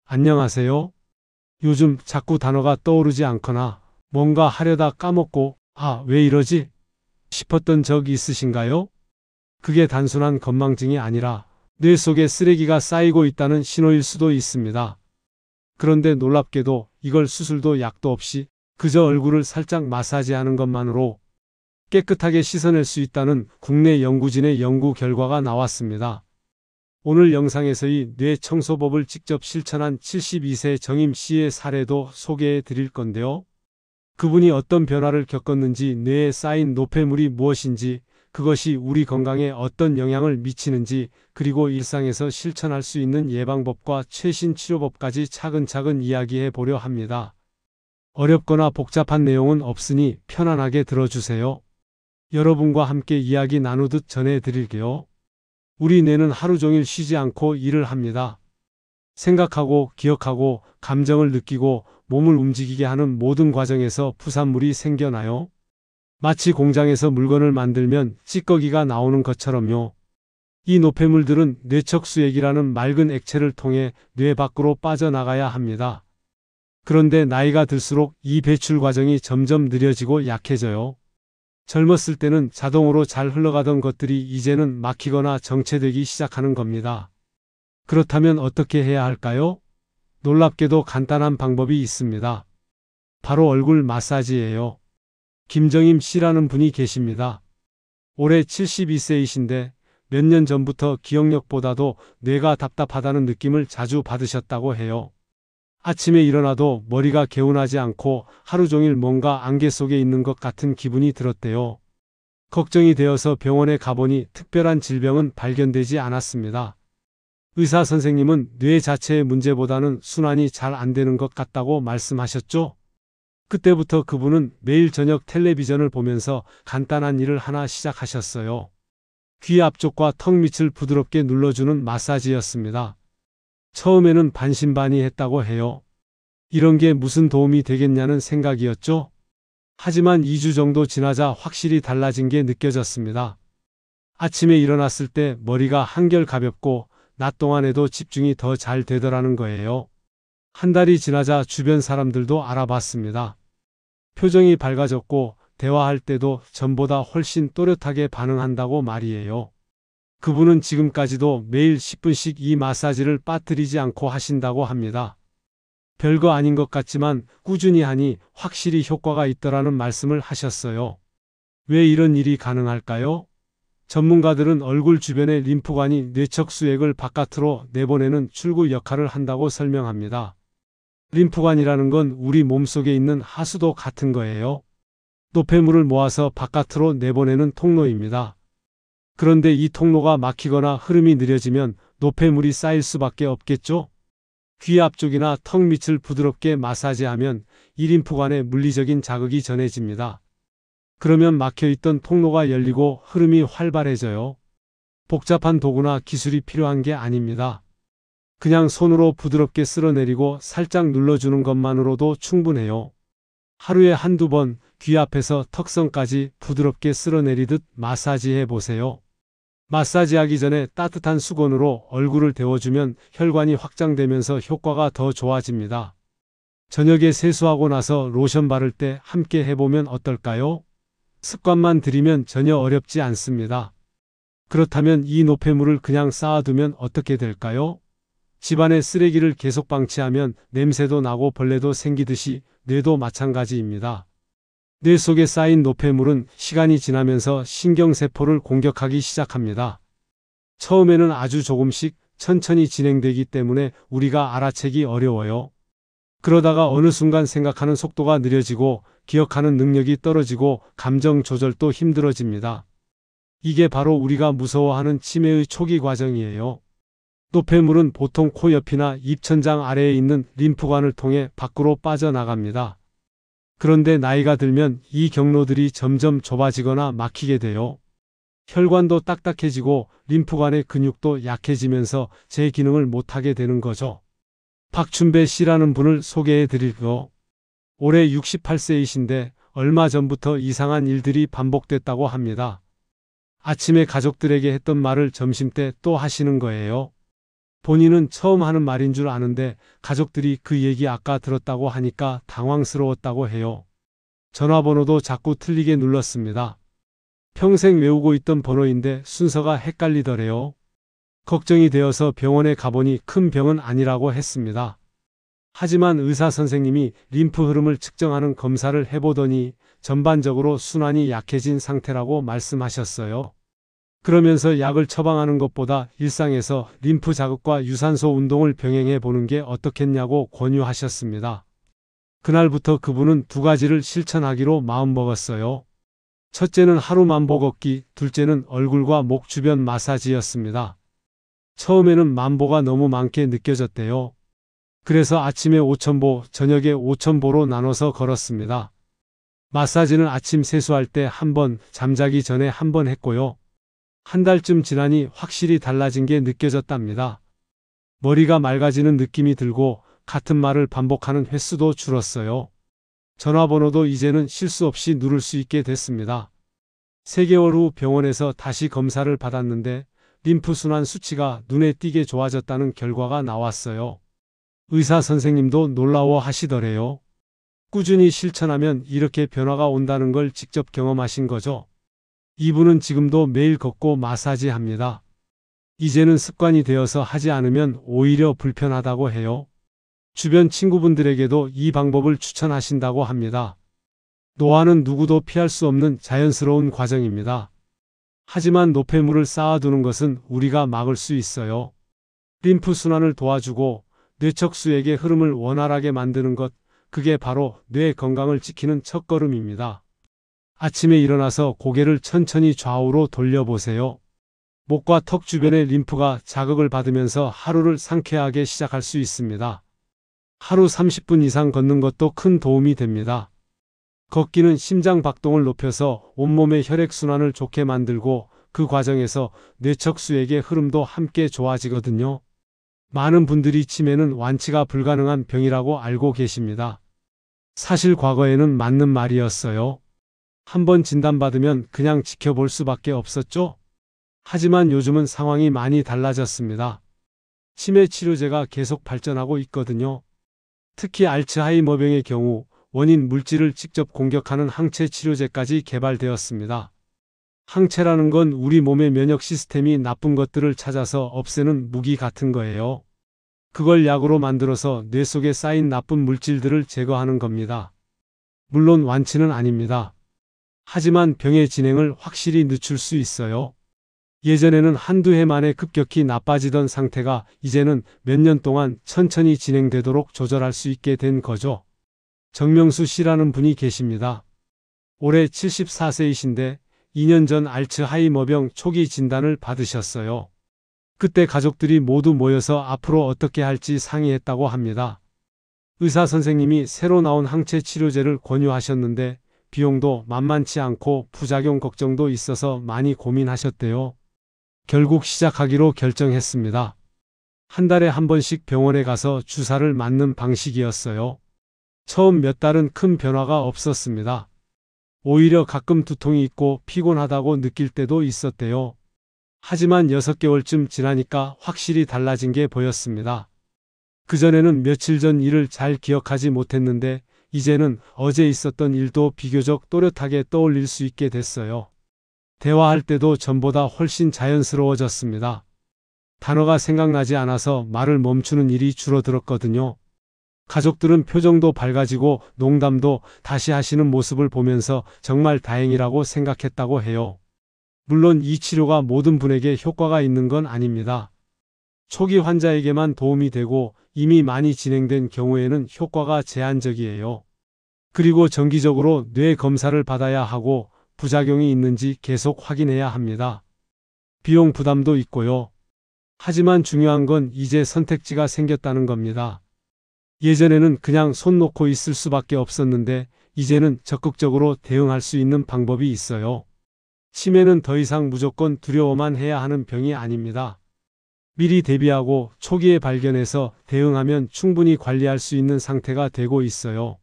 안녕하세요. 요즘 자꾸 단어가 떠오르지 않거나 뭔가 하려다 까먹고 왜 이러지? 싶었던 적 있으신가요? 그게 단순한 건망증이 아니라 뇌 속에 쓰레기가 쌓이고 있다는 신호일 수도 있습니다. 그런데 놀랍게도 이걸 수술도 약도 없이 그저 얼굴을 살짝 마사지하는 것만으로 깨끗하게 씻어낼 수 있다는 국내 연구진의 연구 결과가 나왔습니다. 오늘 영상에서 이 뇌청소법을 직접 실천한 72세 정임 씨의 사례도 소개해 드릴 건데요. 그분이 어떤 변화를 겪었는지, 뇌에 쌓인 노폐물이 무엇인지, 그것이 우리 건강에 어떤 영향을 미치는지, 그리고 일상에서 실천할 수 있는 예방법과 최신 치료법까지 차근차근 이야기해 보려 합니다. 어렵거나 복잡한 내용은 없으니 편안하게 들어주세요. 여러분과 함께 이야기 나누듯 전해 드릴게요. 우리 뇌는 하루 종일 쉬지 않고 일을 합니다. 생각하고, 기억하고, 감정을 느끼고, 몸을 움직이게 하는 모든 과정에서 부산물이 생겨나요. 마치 공장에서 물건을 만들면 찌꺼기가 나오는 것처럼요. 이 노폐물들은 뇌척수액이라는 맑은 액체를 통해 뇌 밖으로 빠져나가야 합니다. 그런데 나이가 들수록 이 배출 과정이 점점 느려지고 약해져요. 젊었을 때는 자동으로 잘 흘러가던 것들이 이제는 막히거나 정체되기 시작하는 겁니다. 그렇다면 어떻게 해야 할까요? 놀랍게도 간단한 방법이 있습니다. 바로 얼굴 마사지예요. 김정임 씨라는 분이 계십니다. 올해 72세이신데 몇 년 전부터 기억력보다도 뇌가 답답하다는 느낌을 자주 받으셨다고 해요. 아침에 일어나도 머리가 개운하지 않고 하루 종일 뭔가 안개 속에 있는 것 같은 기분이 들었대요. 걱정이 되어서 병원에 가보니 특별한 질병은 발견되지 않았습니다. 의사 선생님은 뇌 자체의 문제보다는 순환이 잘 안 되는 것 같다고 말씀하셨죠. 그때부터 그분은 매일 저녁 텔레비전을 보면서 간단한 일을 하나 시작하셨어요. 귀 앞쪽과 턱 밑을 부드럽게 눌러주는 마사지였습니다. 처음에는 반신반의했다고 해요. 이런 게 무슨 도움이 되겠냐는 생각이었죠. 하지만 2주 정도 지나자 확실히 달라진 게 느껴졌습니다. 아침에 일어났을 때 머리가 한결 가볍고 낮 동안에도 집중이 더 잘 되더라는 거예요. 한 달이 지나자 주변 사람들도 알아봤습니다. 표정이 밝아졌고 대화할 때도 전보다 훨씬 또렷하게 반응한다고 말이에요. 그분은 지금까지도 매일 10분씩 이 마사지를 빠뜨리지 않고 하신다고 합니다. 별거 아닌 것 같지만 꾸준히 하니 확실히 효과가 있더라는 말씀을 하셨어요. 왜 이런 일이 가능할까요? 전문가들은 얼굴 주변의 림프관이 뇌척수액을 바깥으로 내보내는 출구 역할을 한다고 설명합니다. 림프관이라는 건 우리 몸속에 있는 하수도 같은 거예요. 노폐물을 모아서 바깥으로 내보내는 통로입니다. 그런데 이 통로가 막히거나 흐름이 느려지면 노폐물이 쌓일 수밖에 없겠죠? 귀 앞쪽이나 턱 밑을 부드럽게 마사지하면 이 림프관에 물리적인 자극이 전해집니다. 그러면 막혀있던 통로가 열리고 흐름이 활발해져요. 복잡한 도구나 기술이 필요한 게 아닙니다. 그냥 손으로 부드럽게 쓸어내리고 살짝 눌러주는 것만으로도 충분해요. 하루에 한두 번 귀 앞에서 턱선까지 부드럽게 쓸어내리듯 마사지해 보세요. 마사지하기 전에 따뜻한 수건으로 얼굴을 데워주면 혈관이 확장되면서 효과가 더 좋아집니다. 저녁에 세수하고 나서 로션 바를 때 함께 해보면 어떨까요? 습관만 들이면 전혀 어렵지 않습니다. 그렇다면 이 노폐물을 그냥 쌓아두면 어떻게 될까요? 집안의 쓰레기를 계속 방치하면 냄새도 나고 벌레도 생기듯이 뇌도 마찬가지입니다. 뇌 속에 쌓인 노폐물은 시간이 지나면서 신경세포를 공격하기 시작합니다. 처음에는 아주 조금씩 천천히 진행되기 때문에 우리가 알아채기 어려워요. 그러다가 어느 순간 생각하는 속도가 느려지고 기억하는 능력이 떨어지고 감정 조절도 힘들어집니다. 이게 바로 우리가 무서워하는 치매의 초기 과정이에요. 노폐물은 보통 코 옆이나 입천장 아래에 있는 림프관을 통해 밖으로 빠져나갑니다. 그런데 나이가 들면 이 경로들이 점점 좁아지거나 막히게 돼요. 혈관도 딱딱해지고 림프관의 근육도 약해지면서 제 기능을 못하게 되는 거죠. 박춘배 씨라는 분을 소개해 드릴게요. 올해 68세이신데 얼마 전부터 이상한 일들이 반복됐다고 합니다. 아침에 가족들에게 했던 말을 점심때 또 하시는 거예요. 본인은 처음 하는 말인 줄 아는데 가족들이 그 얘기 아까 들었다고 하니까 당황스러웠다고 해요. 전화번호도 자꾸 틀리게 눌렀습니다. 평생 외우고 있던 번호인데 순서가 헷갈리더래요. 걱정이 되어서 병원에 가보니 큰 병은 아니라고 했습니다. 하지만 의사 선생님이 림프 흐름을 측정하는 검사를 해보더니 전반적으로 순환이 약해진 상태라고 말씀하셨어요. 그러면서 약을 처방하는 것보다 일상에서 림프 자극과 유산소 운동을 병행해 보는 게 어떻겠냐고 권유하셨습니다. 그날부터 그분은 두 가지를 실천하기로 마음먹었어요. 첫째는 하루 만보 걷기, 둘째는 얼굴과 목 주변 마사지였습니다. 처음에는 만보가 너무 많게 느껴졌대요. 그래서 아침에 5,000보, 저녁에 5,000보로 나눠서 걸었습니다. 마사지는 아침 세수할 때 한 번, 잠자기 전에 한 번 했고요. 한 달쯤 지나니 확실히 달라진 게 느껴졌답니다. 머리가 맑아지는 느낌이 들고 같은 말을 반복하는 횟수도 줄었어요. 전화번호도 이제는 실수 없이 누를 수 있게 됐습니다. 3개월 후 병원에서 다시 검사를 받았는데 림프순환 수치가 눈에 띄게 좋아졌다는 결과가 나왔어요. 의사 선생님도 놀라워 하시더래요. 꾸준히 실천하면 이렇게 변화가 온다는 걸 직접 경험하신 거죠. 이분은 지금도 매일 걷고 마사지 합니다. 이제는 습관이 되어서 하지 않으면 오히려 불편하다고 해요. 주변 친구분들에게도 이 방법을 추천하신다고 합니다. 노화는 누구도 피할 수 없는 자연스러운 과정입니다. 하지만 노폐물을 쌓아두는 것은 우리가 막을 수 있어요. 림프 순환을 도와주고 뇌척수액의 흐름을 원활하게 만드는 것, 그게 바로 뇌 건강을 지키는 첫걸음입니다. 아침에 일어나서 고개를 천천히 좌우로 돌려보세요. 목과 턱 주변의 림프가 자극을 받으면서 하루를 상쾌하게 시작할 수 있습니다. 하루 30분 이상 걷는 것도 큰 도움이 됩니다. 걷기는 심장 박동을 높여서 온몸의 혈액순환을 좋게 만들고 그 과정에서 뇌척수액의 흐름도 함께 좋아지거든요. 많은 분들이 치매는 완치가 불가능한 병이라고 알고 계십니다. 사실 과거에는 맞는 말이었어요. 한번 진단받으면 그냥 지켜볼 수밖에 없었죠. 하지만 요즘은 상황이 많이 달라졌습니다. 치매 치료제가 계속 발전하고 있거든요. 특히 알츠하이머병의 경우 원인 물질을 직접 공격하는 항체 치료제까지 개발되었습니다. 항체라는 건 우리 몸의 면역 시스템이 나쁜 것들을 찾아서 없애는 무기 같은 거예요. 그걸 약으로 만들어서 뇌 속에 쌓인 나쁜 물질들을 제거하는 겁니다. 물론 완치는 아닙니다. 하지만 병의 진행을 확실히 늦출 수 있어요. 예전에는 한두 해 만에 급격히 나빠지던 상태가 이제는 몇 년 동안 천천히 진행되도록 조절할 수 있게 된 거죠. 정명수 씨라는 분이 계십니다. 올해 74세이신데 2년 전 알츠하이머병 초기 진단을 받으셨어요. 그때 가족들이 모두 모여서 앞으로 어떻게 할지 상의했다고 합니다. 의사 선생님이 새로 나온 항체 치료제를 권유하셨는데 비용도 만만치 않고 부작용 걱정도 있어서 많이 고민하셨대요. 결국 시작하기로 결정했습니다. 한 달에 한 번씩 병원에 가서 주사를 맞는 방식이었어요. 처음 몇 달은 큰 변화가 없었습니다. 오히려 가끔 두통이 있고 피곤하다고 느낄 때도 있었대요. 하지만 6개월쯤 지나니까 확실히 달라진 게 보였습니다. 그전에는 며칠 전 일을 잘 기억하지 못했는데 이제는 어제 있었던 일도 비교적 또렷하게 떠올릴 수 있게 됐어요. 대화할 때도 전보다 훨씬 자연스러워졌습니다. 단어가 생각나지 않아서 말을 멈추는 일이 줄어들었거든요. 가족들은 표정도 밝아지고 농담도 다시 하시는 모습을 보면서 정말 다행이라고 생각했다고 해요. 물론 이 치료가 모든 분에게 효과가 있는 건 아닙니다. 초기 환자에게만 도움이 되고 이미 많이 진행된 경우에는 효과가 제한적이에요. 그리고 정기적으로 뇌 검사를 받아야 하고 부작용이 있는지 계속 확인해야 합니다. 비용 부담도 있고요. 하지만 중요한 건 이제 선택지가 생겼다는 겁니다. 예전에는 그냥 손 놓고 있을 수밖에 없었는데 이제는 적극적으로 대응할 수 있는 방법이 있어요. 치매는 더 이상 무조건 두려워만 해야 하는 병이 아닙니다. 미리 대비하고 초기에 발견해서 대응하면 충분히 관리할 수 있는 상태가 되고 있어요.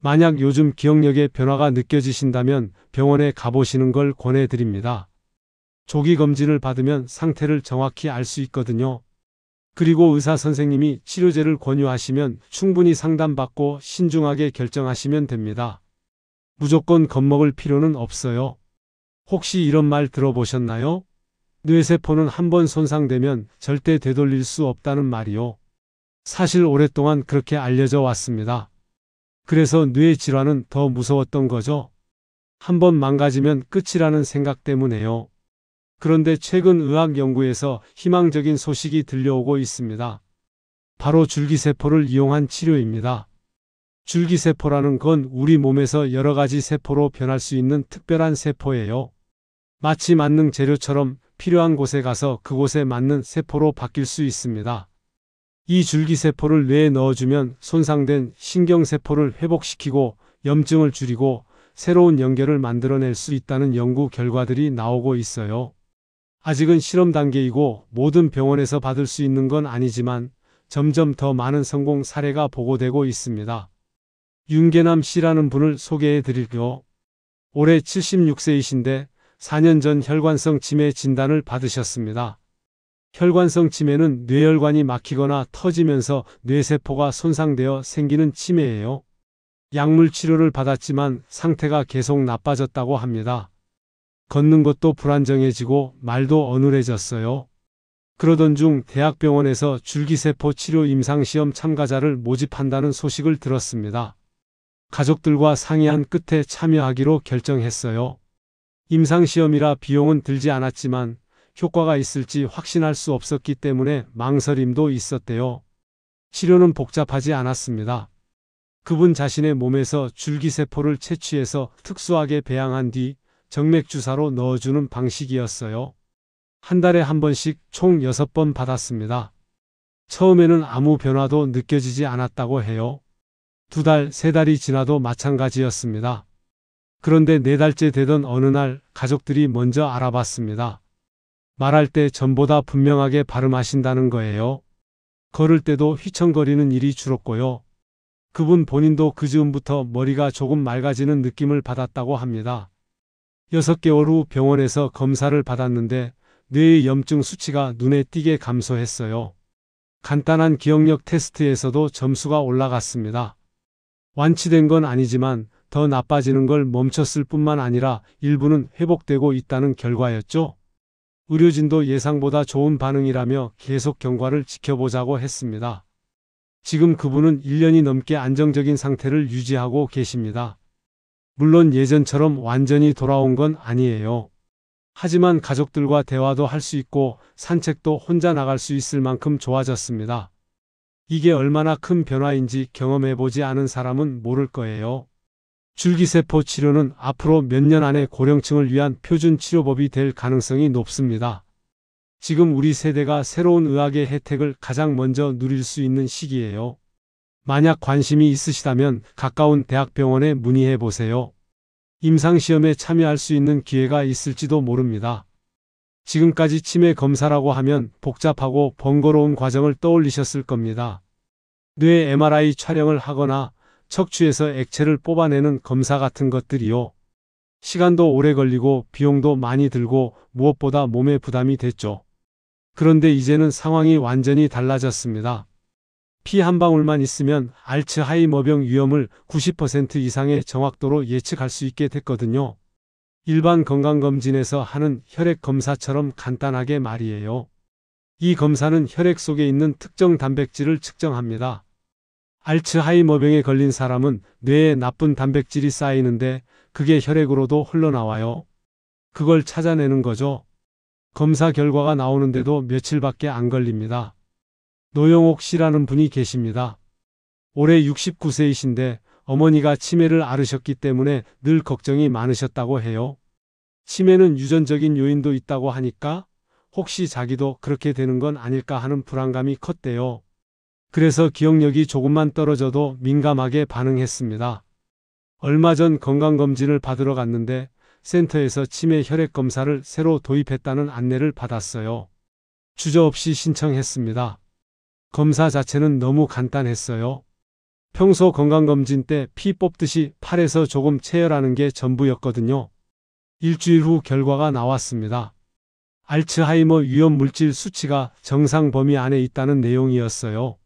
만약 요즘 기억력에 변화가 느껴지신다면 병원에 가보시는 걸 권해드립니다. 조기 검진을 받으면 상태를 정확히 알 수 있거든요. 그리고 의사 선생님이 치료제를 권유하시면 충분히 상담받고 신중하게 결정하시면 됩니다. 무조건 겁먹을 필요는 없어요. 혹시 이런 말 들어보셨나요? 뇌세포는 한번 손상되면 절대 되돌릴 수 없다는 말이요. 사실 오랫동안 그렇게 알려져 왔습니다. 그래서 뇌 질환은 더 무서웠던 거죠. 한번 망가지면 끝이라는 생각 때문에요. 그런데 최근 의학 연구에서 희망적인 소식이 들려오고 있습니다. 바로 줄기세포를 이용한 치료입니다. 줄기세포라는 건 우리 몸에서 여러 가지 세포로 변할 수 있는 특별한 세포예요. 마치 만능 재료처럼 필요한 곳에 가서 그곳에 맞는 세포로 바뀔 수 있습니다. 이 줄기세포를 뇌에 넣어주면 손상된 신경세포를 회복시키고 염증을 줄이고 새로운 연결을 만들어낼 수 있다는 연구 결과들이 나오고 있어요. 아직은 실험 단계이고 모든 병원에서 받을 수 있는 건 아니지만 점점 더 많은 성공 사례가 보고되고 있습니다. 윤계남 씨라는 분을 소개해 드릴게요. 올해 76세이신데 4년 전 혈관성 치매 진단을 받으셨습니다. 혈관성 치매는 뇌혈관이 막히거나 터지면서 뇌세포가 손상되어 생기는 치매예요. 약물 치료를 받았지만 상태가 계속 나빠졌다고 합니다. 걷는 것도 불안정해지고 말도 어눌해졌어요. 그러던 중 대학병원에서 줄기세포 치료 임상시험 참가자를 모집한다는 소식을 들었습니다. 가족들과 상의한 끝에 참여하기로 결정했어요. 임상시험이라 비용은 들지 않았지만 효과가 있을지 확신할 수 없었기 때문에 망설임도 있었대요. 치료는 복잡하지 않았습니다. 그분 자신의 몸에서 줄기세포를 채취해서 특수하게 배양한 뒤 정맥주사로 넣어주는 방식이었어요. 한 달에 한 번씩 총 6번 받았습니다. 처음에는 아무 변화도 느껴지지 않았다고 해요. 2달, 3달이 지나도 마찬가지였습니다. 그런데 4달째 되던 어느 날 가족들이 먼저 알아봤습니다. 말할 때 전보다 분명하게 발음하신다는 거예요. 걸을 때도 휘청거리는 일이 줄었고요. 그분 본인도 그 즈음부터 머리가 조금 맑아지는 느낌을 받았다고 합니다. 6개월 후 병원에서 검사를 받았는데 뇌의 염증 수치가 눈에 띄게 감소했어요. 간단한 기억력 테스트에서도 점수가 올라갔습니다. 완치된 건 아니지만 더 나빠지는 걸 멈췄을 뿐만 아니라 일부는 회복되고 있다는 결과였죠. 의료진도 예상보다 좋은 반응이라며 계속 경과를 지켜보자고 했습니다. 지금 그분은 1년이 넘게 안정적인 상태를 유지하고 계십니다. 물론 예전처럼 완전히 돌아온 건 아니에요. 하지만 가족들과 대화도 할 수 있고 산책도 혼자 나갈 수 있을 만큼 좋아졌습니다. 이게 얼마나 큰 변화인지 경험해보지 않은 사람은 모를 거예요. 줄기세포 치료는 앞으로 몇 년 안에 고령층을 위한 표준 치료법이 될 가능성이 높습니다. 지금 우리 세대가 새로운 의학의 혜택을 가장 먼저 누릴 수 있는 시기예요. 만약 관심이 있으시다면 가까운 대학병원에 문의해 보세요. 임상시험에 참여할 수 있는 기회가 있을지도 모릅니다. 지금까지 치매 검사라고 하면 복잡하고 번거로운 과정을 떠올리셨을 겁니다. 뇌 MRI 촬영을 하거나 척추에서 액체를 뽑아내는 검사 같은 것들이요. 시간도 오래 걸리고 비용도 많이 들고 무엇보다 몸에 부담이 됐죠. 그런데 이제는 상황이 완전히 달라졌습니다. 피 한 방울만 있으면 알츠하이머병 위험을 90% 이상의 정확도로 예측할 수 있게 됐거든요. 일반 건강검진에서 하는 혈액 검사처럼 간단하게 말이에요. 이 검사는 혈액 속에 있는 특정 단백질을 측정합니다. 알츠하이머병에 걸린 사람은 뇌에 나쁜 단백질이 쌓이는데 그게 혈액으로도 흘러나와요. 그걸 찾아내는 거죠. 검사 결과가 나오는데도 며칠밖에 안 걸립니다. 노영옥 씨라는 분이 계십니다. 올해 69세이신데 어머니가 치매를 앓으셨기 때문에 늘 걱정이 많으셨다고 해요. 치매는 유전적인 요인도 있다고 하니까 혹시 자기도 그렇게 되는 건 아닐까 하는 불안감이 컸대요. 그래서 기억력이 조금만 떨어져도 민감하게 반응했습니다. 얼마 전 건강검진을 받으러 갔는데 센터에서 치매 혈액 검사를 새로 도입했다는 안내를 받았어요. 주저없이 신청했습니다. 검사 자체는 너무 간단했어요. 평소 건강검진 때 피 뽑듯이 팔에서 조금 체열하는 게 전부였거든요. 일주일 후 결과가 나왔습니다. 알츠하이머 위험 물질 수치가 정상 범위 안에 있다는 내용이었어요.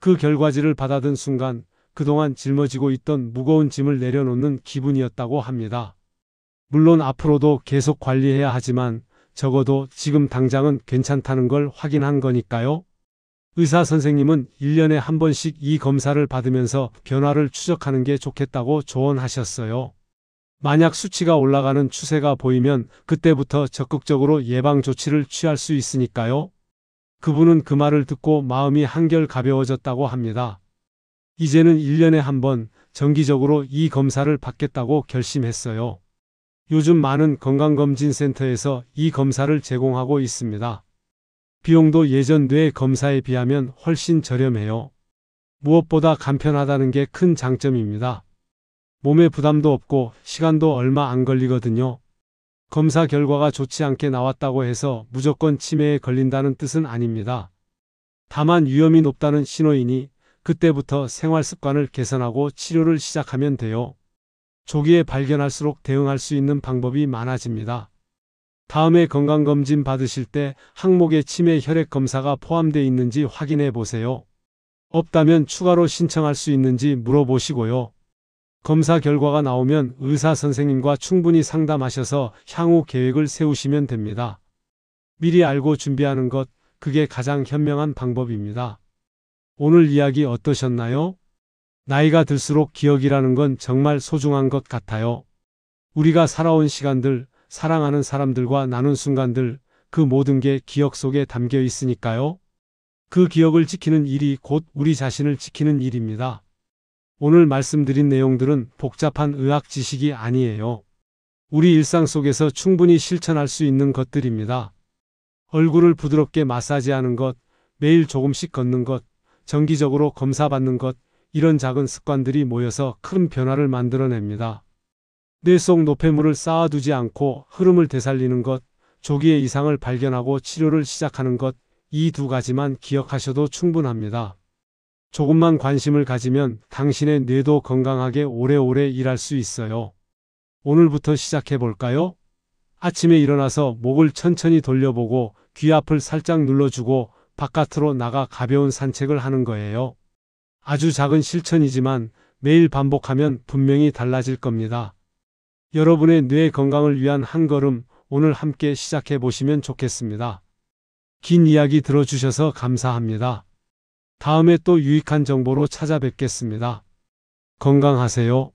그 결과지를 받아든 순간 그동안 짊어지고 있던 무거운 짐을 내려놓는 기분이었다고 합니다. 물론 앞으로도 계속 관리해야 하지만 적어도 지금 당장은 괜찮다는 걸 확인한 거니까요. 의사 선생님은 1년에 한 번씩 이 검사를 받으면서 변화를 추적하는 게 좋겠다고 조언하셨어요. 만약 수치가 올라가는 추세가 보이면 그때부터 적극적으로 예방 조치를 취할 수 있으니까요. 그분은 그 말을 듣고 마음이 한결 가벼워졌다고 합니다. 이제는 1년에 한 번 정기적으로 이 검사를 받겠다고 결심했어요. 요즘 많은 건강검진센터에서 이 검사를 제공하고 있습니다. 비용도 예전 뇌 검사에 비하면 훨씬 저렴해요. 무엇보다 간편하다는 게 큰 장점입니다. 몸에 부담도 없고 시간도 얼마 안 걸리거든요. 검사 결과가 좋지 않게 나왔다고 해서 무조건 치매에 걸린다는 뜻은 아닙니다. 다만 위험이 높다는 신호이니 그때부터 생활 습관을 개선하고 치료를 시작하면 돼요. 조기에 발견할수록 대응할 수 있는 방법이 많아집니다. 다음에 건강검진 받으실 때 항목에 치매 혈액 검사가 포함되어 있는지 확인해 보세요. 없다면 추가로 신청할 수 있는지 물어보시고요. 검사 결과가 나오면 의사 선생님과 충분히 상담하셔서 향후 계획을 세우시면 됩니다. 미리 알고 준비하는 것, 그게 가장 현명한 방법입니다. 오늘 이야기 어떠셨나요? 나이가 들수록 기억이라는 건 정말 소중한 것 같아요. 우리가 살아온 시간들, 사랑하는 사람들과 나눈 순간들, 그 모든 게 기억 속에 담겨 있으니까요. 그 기억을 지키는 일이 곧 우리 자신을 지키는 일입니다. 오늘 말씀드린 내용들은 복잡한 의학 지식이 아니에요. 우리 일상 속에서 충분히 실천할 수 있는 것들입니다. 얼굴을 부드럽게 마사지하는 것, 매일 조금씩 걷는 것, 정기적으로 검사받는 것, 이런 작은 습관들이 모여서 큰 변화를 만들어냅니다. 뇌 속 노폐물을 쌓아두지 않고 흐름을 되살리는 것, 조기에 이상을 발견하고 치료를 시작하는 것, 이 두 가지만 기억하셔도 충분합니다. 조금만 관심을 가지면 당신의 뇌도 건강하게 오래오래 일할 수 있어요. 오늘부터 시작해 볼까요? 아침에 일어나서 목을 천천히 돌려보고 귀 앞을 살짝 눌러주고 바깥으로 나가 가벼운 산책을 하는 거예요. 아주 작은 실천이지만 매일 반복하면 분명히 달라질 겁니다. 여러분의 뇌 건강을 위한 한 걸음 오늘 함께 시작해 보시면 좋겠습니다. 긴 이야기 들어주셔서 감사합니다. 다음에 또 유익한 정보로 찾아뵙겠습니다. 건강하세요.